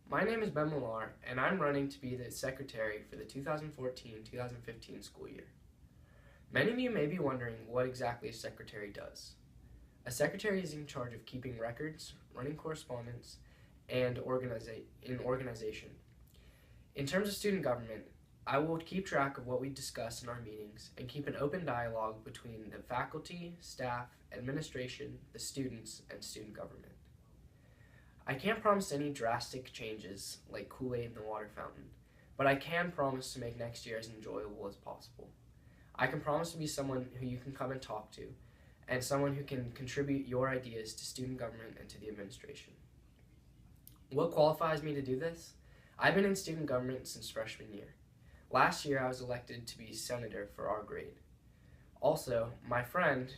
My name is Ben Millar, and I'm running to be the secretary for the 2014-2015 school year. Many of you may be wondering what exactly a secretary does. A secretary is in charge of keeping records, running correspondence, and organization. In terms of student government, I will keep track of what we discuss in our meetings and keep an open dialogue between the faculty, staff, administration, the students, and student government. I can't promise any drastic changes like Kool-Aid in the water fountain, but I can promise to make next year as enjoyable as possible. I can promise to be someone who you can come and talk to, and someone who can contribute your ideas to student government and to the administration. What qualifies me to do this? I've been in student government since freshman year. Last year I was elected to be senator for our grade. Also, my friend,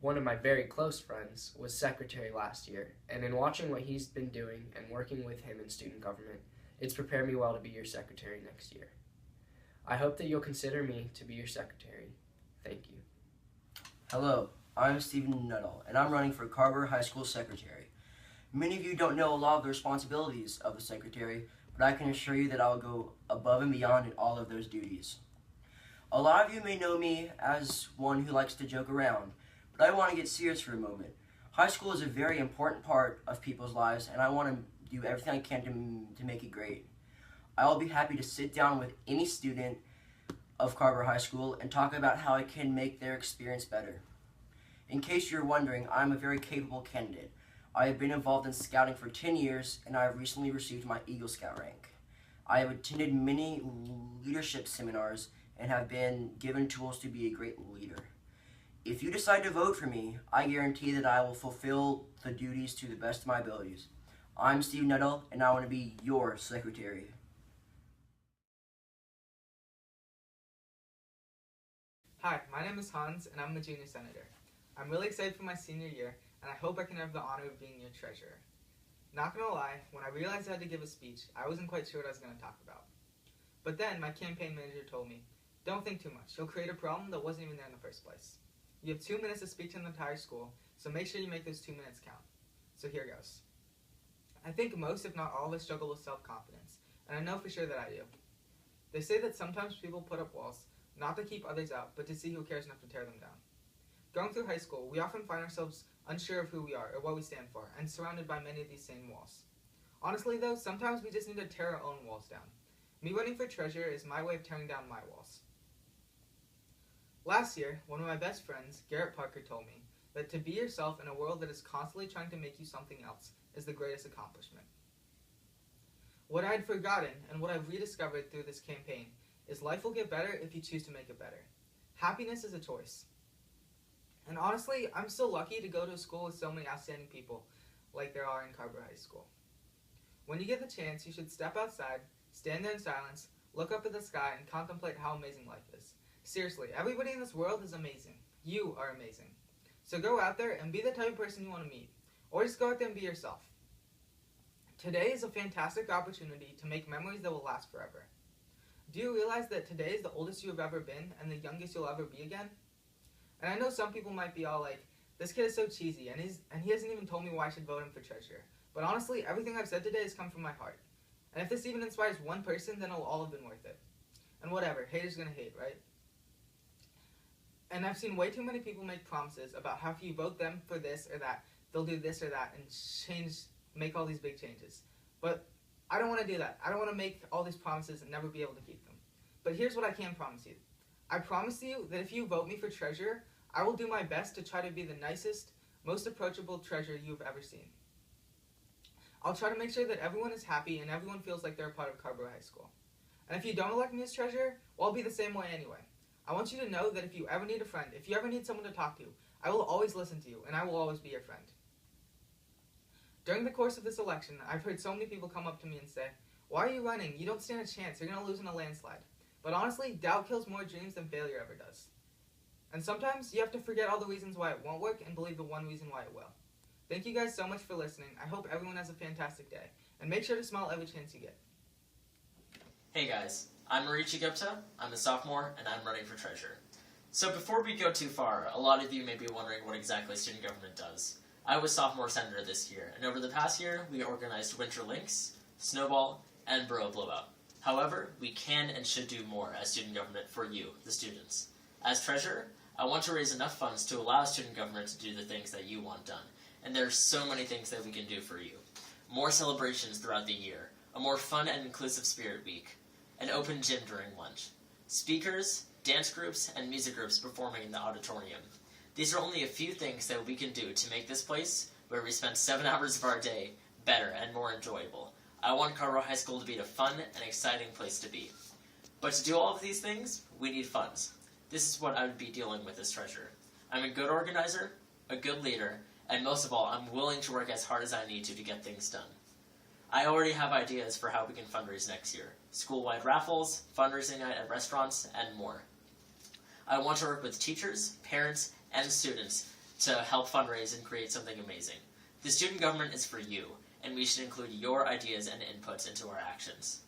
one of my very close friends, was secretary last year, and in watching what he's been doing and working with him in student government, it's prepared me well to be your secretary next year. I hope that you'll consider me to be your secretary. Thank you. Hello, I'm Stephen Nuttall, and I'm running for Carver High School Secretary. Many of you don't know a lot of the responsibilities of the secretary, but I can assure you that I'll go above and beyond in all of those duties. A lot of you may know me as one who likes to joke around, but I want to get serious for a moment. High school is a very important part of people's lives, and I want to do everything I can to make it great. I will be happy to sit down with any student of Carver High School and talk about how I can make their experience better. In case you're wondering, I'm a very capable candidate. I have been involved in scouting for 10 years, and I have recently received my Eagle Scout rank. I have attended many leadership seminars and have been given tools to be a great leader. If you decide to vote for me, I guarantee that I will fulfill the duties to the best of my abilities. I'm Steve Nuttall, and I want to be your secretary. Hi, my name is Hans, and I'm the junior senator. I'm really excited for my senior year, and I hope I can have the honor of being your treasurer. Not gonna lie, when I realized I had to give a speech, I wasn't quite sure what I was gonna talk about. But then my campaign manager told me, don't think too much, you'll create a problem that wasn't even there in the first place. You have 2 minutes to speak to the entire school, so make sure you make those 2 minutes count. So here goes. I think most, if not all of us, struggle with self-confidence, and I know for sure that I do. They say that sometimes people put up walls, not to keep others out, but to see who cares enough to tear them down. Going through high school, we often find ourselves unsure of who we are or what we stand for, and surrounded by many of these same walls. Honestly though, sometimes we just need to tear our own walls down. Me running for treasurer is my way of tearing down my walls. Last year, one of my best friends, Garrett Parker, told me that to be yourself in a world that is constantly trying to make you something else is the greatest accomplishment. What I had forgotten, and what I've rediscovered through this campaign, is life will get better if you choose to make it better. Happiness is a choice. And honestly, I'm so lucky to go to a school with so many outstanding people, like there are in Carver High School. When you get the chance, you should step outside, stand there in silence, look up at the sky, and contemplate how amazing life is. Seriously, everybody in this world is amazing. You are amazing. So go out there and be the type of person you want to meet. Or just go out there and be yourself. Today is a fantastic opportunity to make memories that will last forever. Do you realize that today is the oldest you have ever been and the youngest you'll ever be again? And I know some people might be all like, this kid is so cheesy and he hasn't even told me why I should vote him for treasurer. But honestly, everything I've said today has come from my heart. And if this even inspires one person, then it'll all have been worth it. And whatever, haters gonna hate, right? And I've seen way too many people make promises about how if you vote them for this or that, they'll do this or that and make all these big changes. But I don't want to do that. I don't want to make all these promises and never be able to keep them. But here's what I can promise you. I promise you that if you vote me for treasurer, I will do my best to try to be the nicest, most approachable treasurer you've ever seen. I'll try to make sure that everyone is happy and everyone feels like they're a part of Carver High School. And if you don't elect me as treasurer, well, I'll be the same way anyway. I want you to know that if you ever need a friend, if you ever need someone to talk to, I will always listen to you, and I will always be your friend. During the course of this election, I've heard so many people come up to me and say, why are you running? You don't stand a chance. You're going to lose in a landslide. But honestly, doubt kills more dreams than failure ever does. And sometimes you have to forget all the reasons why it won't work and believe the one reason why it will. Thank you guys so much for listening. I hope everyone has a fantastic day. And make sure to smile every chance you get. Hey guys, I'm Marichi Gupta, I'm a sophomore, and I'm running for treasurer. So before we go too far, a lot of you may be wondering what exactly student government does. I was sophomore senator this year, and over the past year, we organized winter links, snowball, and borough blowout. However, we can and should do more as student government for you, the students. As treasurer, I want to raise enough funds to allow student government to do the things that you want done, and there are so many things that we can do for you. More celebrations throughout the year, a more fun and inclusive spirit week, an open gym during lunch, speakers, dance groups, and music groups performing in the auditorium. These are only a few things that we can do to make this place, where we spend 7 hours of our day, better and more enjoyable. I want Carver High School to be a fun and exciting place to be. But to do all of these things, we need funds. This is what I would be dealing with as treasurer. I'm a good organizer, a good leader, and most of all, I'm willing to work as hard as I need to get things done. I already have ideas for how we can fundraise next year. School-wide raffles, fundraising night at restaurants, and more. I want to work with teachers, parents, and students to help fundraise and create something amazing. The student government is for you, and we should include your ideas and inputs into our actions.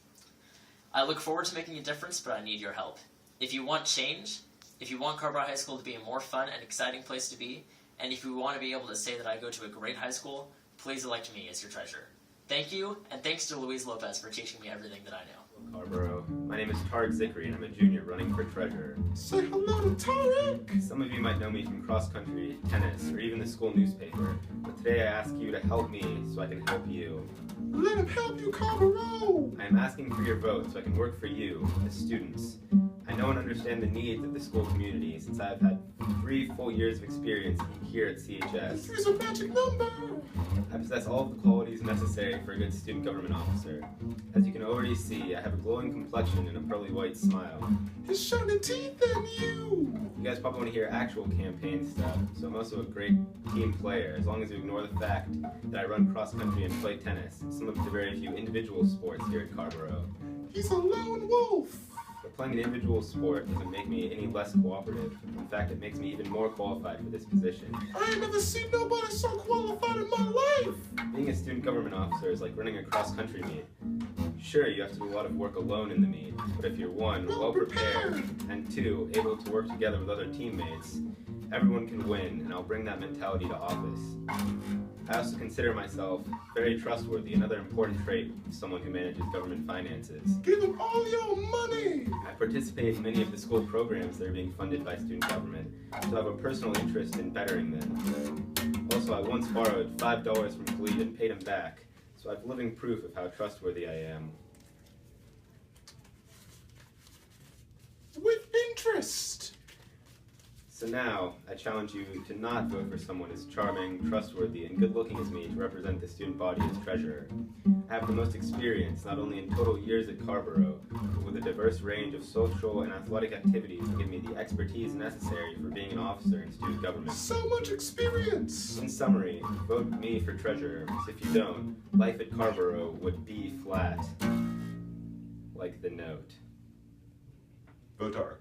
I look forward to making a difference, but I need your help. If you want change, if you want Carver High School to be a more fun and exciting place to be, and if you want to be able to say that I go to a great high school, please elect me as your treasurer. Thank you, and thanks to Luis Lopez for teaching me everything that I know. Carborough. My name is Tarek Zikri, and I'm a junior running for treasurer. Say hello to Tarek! Some of you might know me from cross country, tennis, or even the school newspaper, but today I ask you to help me so I can help you. Let him help you, Carborough! I am asking for your vote so I can work for you, the students. I know and understand the needs of the school community since I've had 3 full years of experience here at CHS. Here's a magic number! I possess all of the qualities necessary for a good student government officer. As you can already see, I have a glowing complexion and a pearly white smile. His shining teeth and you! You guys probably want to hear actual campaign stuff, so I'm also a great team player, as long as you ignore the fact that I run cross country and play tennis, some of the very few individual sports here at Carborough. He's a lone wolf! But playing an individual sport doesn't make me any less cooperative. In fact, it makes me even more qualified for this position. I ain't never seen nobody so qualified in my life! Being a student government officer is like running a cross-country meet. Sure, you have to do a lot of work alone in the meet, but if you're 1, well prepared, and 2, able to work together with other teammates, everyone can win, and I'll bring that mentality to office. I also consider myself very trustworthy, another important trait of someone who manages government finances. Give them all your money! I participate in many of the school programs that are being funded by student government, so I have a personal interest in bettering them. Also, I once borrowed $5 from Khalid and paid him back, so I have living proof of how trustworthy I am. With interest! So now, I challenge you to not vote for someone as charming, trustworthy, and good-looking as me to represent the student body as treasurer. I have the most experience, not only in total years at Carborough, but with a diverse range of social and athletic activities that give me the expertise necessary for being an officer in student government. So much experience! In summary, vote me for treasurer, because if you don't, life at Carborough would be flat. Like the note. Vote Tarek.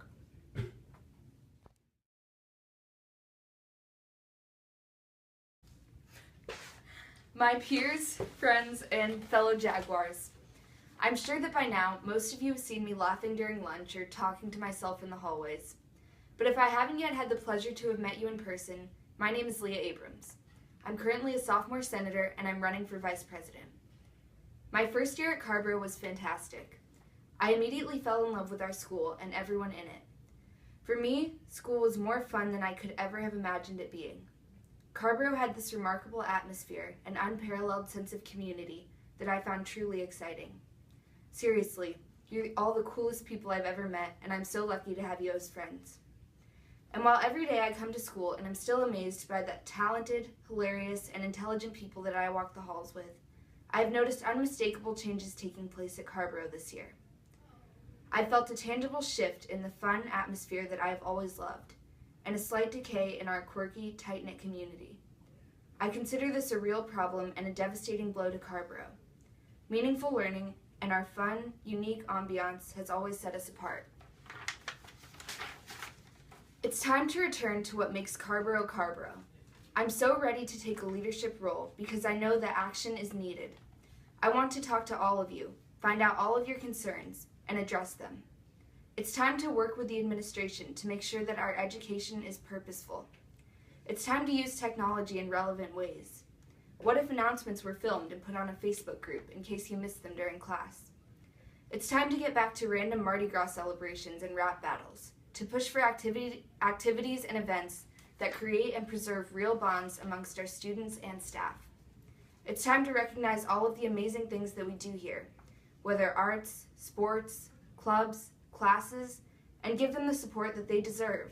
My peers, friends, and fellow Jaguars. I'm sure that by now, most of you have seen me laughing during lunch or talking to myself in the hallways. But if I haven't yet had the pleasure to have met you in person, my name is Leah Abrams. I'm currently a sophomore senator, and I'm running for vice president. My first year at Carborough was fantastic. I immediately fell in love with our school and everyone in it. For me, school was more fun than I could ever have imagined it being. Carborough had this remarkable atmosphere and unparalleled sense of community that I found truly exciting. Seriously, you're all the coolest people I've ever met, and I'm so lucky to have you as friends. And while every day I come to school and I'm still amazed by the talented, hilarious, and intelligent people that I walk the halls with, I have noticed unmistakable changes taking place at Carborough this year. I've felt a tangible shift in the fun atmosphere that I have always loved, and a slight decay in our quirky, tight-knit community. I consider this a real problem and a devastating blow to Carborough. Meaningful learning and our fun, unique ambiance has always set us apart. It's time to return to what makes Carborough Carborough. I'm so ready to take a leadership role because I know that action is needed. I want to talk to all of you, find out all of your concerns, and address them. It's time to work with the administration to make sure that our education is purposeful. It's time to use technology in relevant ways. What if announcements were filmed and put on a Facebook group in case you missed them during class? It's time to get back to random Mardi Gras celebrations and rap battles, to push for activities and events that create and preserve real bonds amongst our students and staff. It's time to recognize all of the amazing things that we do here, whether arts, sports, clubs, classes, and give them the support that they deserve.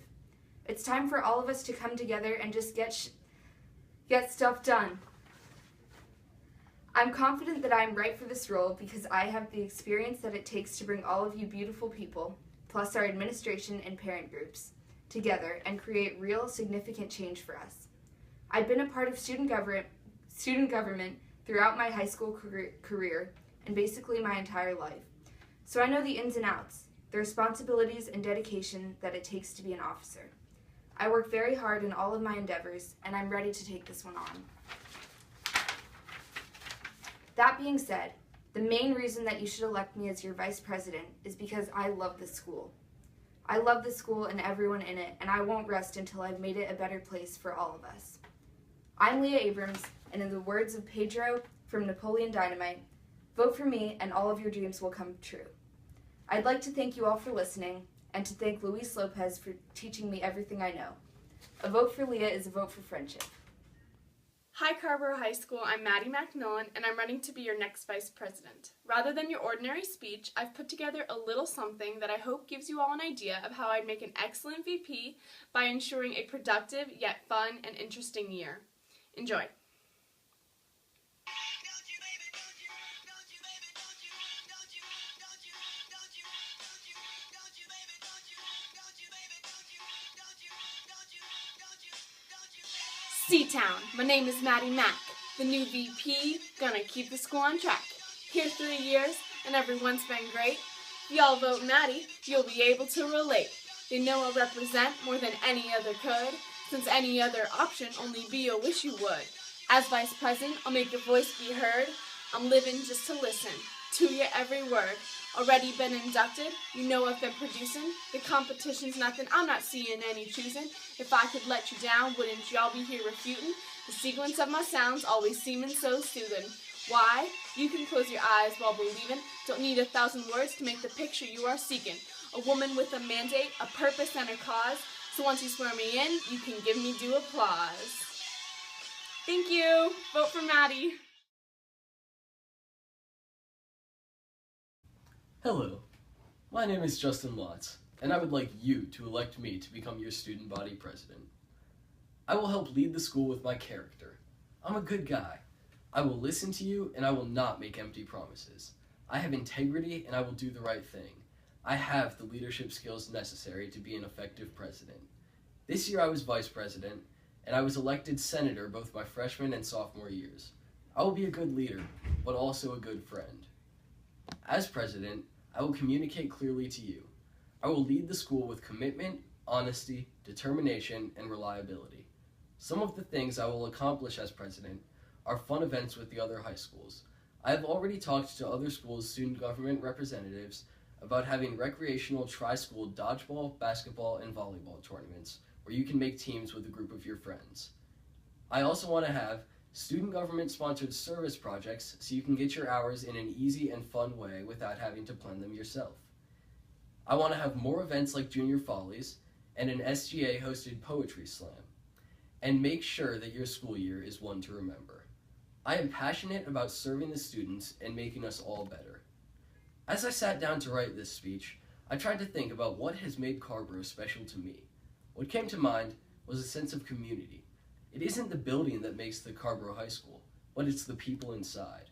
It's time for all of us to come together and just get stuff done. I'm confident that I'm right for this role because I have the experience that it takes to bring all of you beautiful people, plus our administration and parent groups, together and create real significant change for us. I've been a part of student government throughout my high school career and basically my entire life. So I know the ins and outs, the responsibilities and dedication that it takes to be an officer. I work very hard in all of my endeavors, and I'm ready to take this one on. That being said, the main reason that you should elect me as your vice president is because I love this school. I love this school and everyone in it, and I won't rest until I've made it a better place for all of us. I'm Leah Abrams, and in the words of Pedro from Napoleon Dynamite, vote for me and all of your dreams will come true. I'd like to thank you all for listening, and to thank Luis Lopez for teaching me everything I know. A vote for Leah is a vote for friendship. Hi Carborough High School, I'm Maddie McNullen, and I'm running to be your next vice president. Rather than your ordinary speech, I've put together a little something that I hope gives you all an idea of how I'd make an excellent VP by ensuring a productive yet fun and interesting year. Enjoy. C-Town, my name is Maddie Mack, the new VP, gonna keep the school on track. Here 3 years, and everyone's been great. Y'all vote Maddie, you'll be able to relate. They know I'll represent more than any other could, since any other option only be a wish you would. As vice president, I'll make your voice be heard. I'm living just to listen to your every word. Already been inducted, you know I've been producing. The competition's nothing, I'm not seeing any choosing. If I could let you down, wouldn't y'all be here refuting? The sequence of my sounds always seeming so soothing. Why? You can close your eyes while believing. Don't need 1,000 words to make the picture you are seeking. A woman with a mandate, a purpose and a cause. So once you swear me in, you can give me due applause. Thank you. Vote for Maddie. Hello, my name is Justin Watts, and I would like you to elect me to become your student body president. I will help lead the school with my character. I'm a good guy. I will listen to you, and I will not make empty promises. I have integrity, and I will do the right thing. I have the leadership skills necessary to be an effective president. This year I was vice president, and I was elected senator both my freshman and sophomore years. I will be a good leader, but also a good friend. As president, I will communicate clearly to you. I will lead the school with commitment, honesty, determination, and reliability. Some of the things I will accomplish as president are fun events with the other high schools. I have already talked to other schools' student government representatives about having recreational tri-school dodgeball, basketball, and volleyball tournaments where you can make teams with a group of your friends. I also want to have student government-sponsored service projects so you can get your hours in an easy and fun way without having to plan them yourself. I want to have more events like Junior Follies and an SGA-hosted poetry slam, and make sure that your school year is one to remember. I am passionate about serving the students and making us all better. As I sat down to write this speech, I tried to think about what has made Carborough special to me. What came to mind was a sense of community. It isn't the building that makes the Carborough High School, but it's the people inside.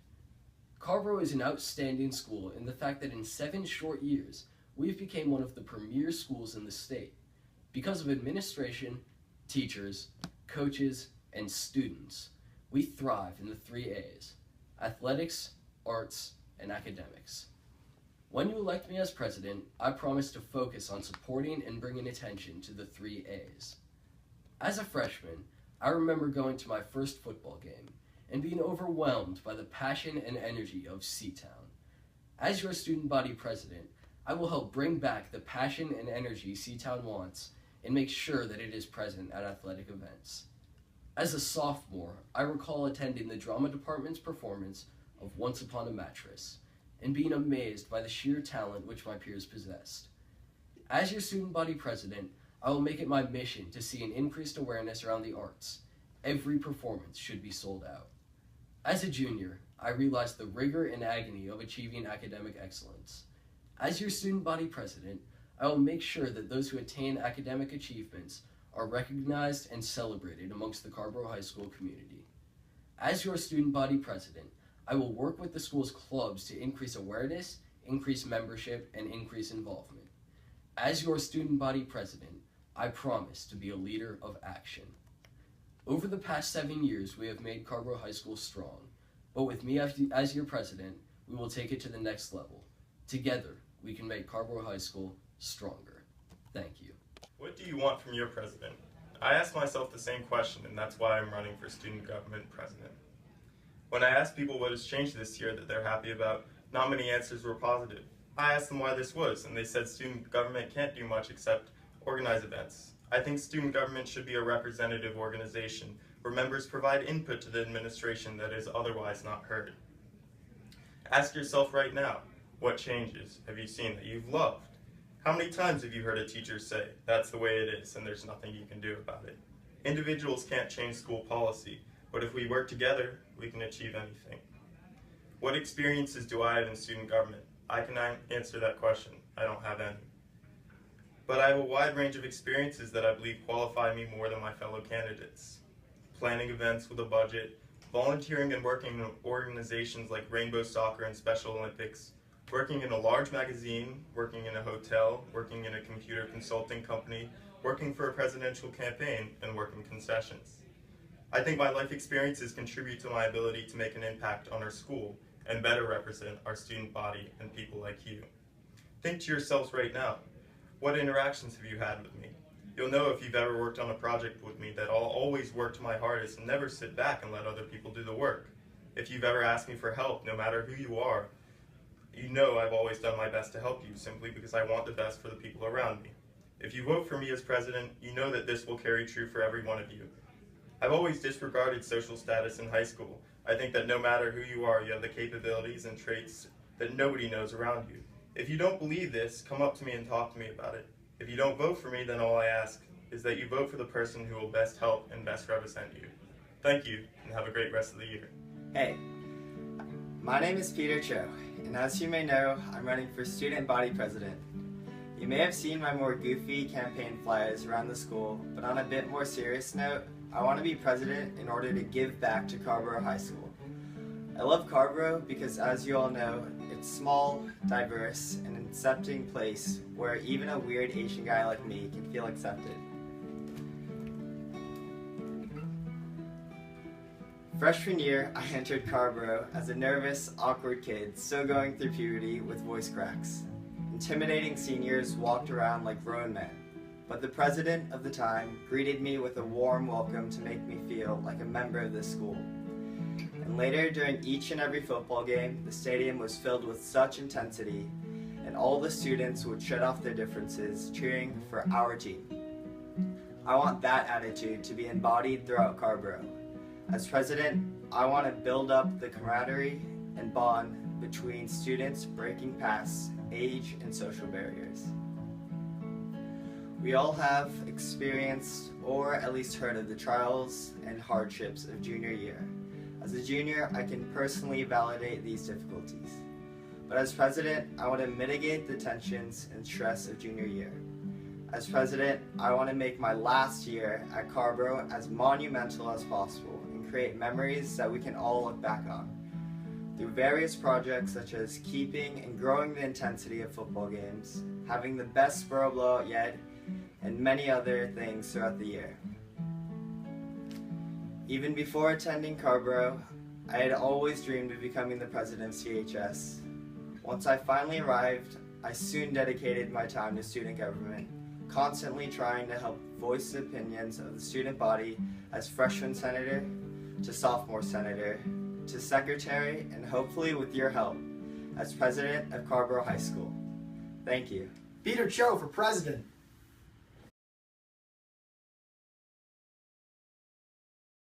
Carborough is an outstanding school in the fact that in 7 short years, we've become one of the premier schools in the state. Because of administration, teachers, coaches, and students, we thrive in the 3 A's: athletics, arts, and academics. When you elect me as president, I promise to focus on supporting and bringing attention to the 3 A's. As a freshman, I remember going to my first football game and being overwhelmed by the passion and energy of C-Town. As your student body president, I will help bring back the passion and energy C-Town wants and make sure that it is present at athletic events. As a sophomore, I recall attending the drama department's performance of Once Upon a Mattress and being amazed by the sheer talent which my peers possessed. As your student body president, I will make it my mission to see an increased awareness around the arts. Every performance should be sold out. As a junior, I realized the rigor and agony of achieving academic excellence. As your student body president, I will make sure that those who attain academic achievements are recognized and celebrated amongst the Carborough High School community. As your student body president, I will work with the school's clubs to increase awareness, increase membership, and increase involvement. As your student body president, I promise to be a leader of action. Over the past 7 years, we have made Carborough High School strong, but with me as your president, we will take it to the next level. Together, we can make Carborough High School stronger. Thank you. What do you want from your president? I ask myself the same question, and that's why I'm running for student government president. When I asked people what has changed this year that they're happy about, not many answers were positive. I asked them why this was, and they said student government can't do much except organize events. I think student government should be a representative organization where members provide input to the administration that is otherwise not heard. Ask yourself right now, what changes have you seen that you've loved? How many times have you heard a teacher say, that's the way it is and there's nothing you can do about it? Individuals can't change school policy, but if we work together, we can achieve anything. What experiences do I have in student government? I cannot answer that question. I don't have any. But I have a wide range of experiences that I believe qualify me more than my fellow candidates. Planning events with a budget, volunteering and working in organizations like Rainbow Soccer and Special Olympics, working in a large magazine, working in a hotel, working in a computer consulting company, working for a presidential campaign, and working concessions. I think my life experiences contribute to my ability to make an impact on our school and better represent our student body and people like you. Think to yourselves right now, what interactions have you had with me? You'll know if you've ever worked on a project with me that I'll always work to my hardest and never sit back and let other people do the work. If you've ever asked me for help, no matter who you are, you know I've always done my best to help you simply because I want the best for the people around me. If you vote for me as president, you know that this will carry true for every one of you. I've always disregarded social status in high school. I think that no matter who you are, you have the capabilities and traits that nobody knows around you. If you don't believe this, come up to me and talk to me about it. If you don't vote for me, then all I ask is that you vote for the person who will best help and best represent you. Thank you, and have a great rest of the year. Hey, my name is Peter Cho, and as you may know, I'm running for student body president. You may have seen my more goofy campaign flyers around the school, but on a bit more serious note, I want to be president in order to give back to Carborough High School. I love Carborough because, as you all know, it's small, diverse, and an accepting place where even a weird Asian guy like me can feel accepted. Freshman year, I entered Carborough as a nervous, awkward kid still going through puberty with voice cracks. Intimidating seniors walked around like grown men, but the president of the time greeted me with a warm welcome to make me feel like a member of this school. And later, during each and every football game, the stadium was filled with such intensity, and all the students would shut off their differences, cheering for our team. I want that attitude to be embodied throughout Carborough. As president, I want to build up the camaraderie and bond between students, breaking past age and social barriers. We all have experienced or at least heard of the trials and hardships of junior year. As a junior, I can personally validate these difficulties. But as president, I want to mitigate the tensions and stress of junior year. As president, I want to make my last year at Carborough as monumental as possible and create memories that we can all look back on. Through various projects such as keeping and growing the intensity of football games, having the best Spurrow blowout yet, and many other things throughout the year. Even before attending Carborough, I had always dreamed of becoming the president of CHS. Once I finally arrived, I soon dedicated my time to student government, constantly trying to help voice the opinions of the student body as freshman senator, to sophomore senator, to secretary, and hopefully with your help, as president of Carborough High School. Thank you. Peter Cho for president.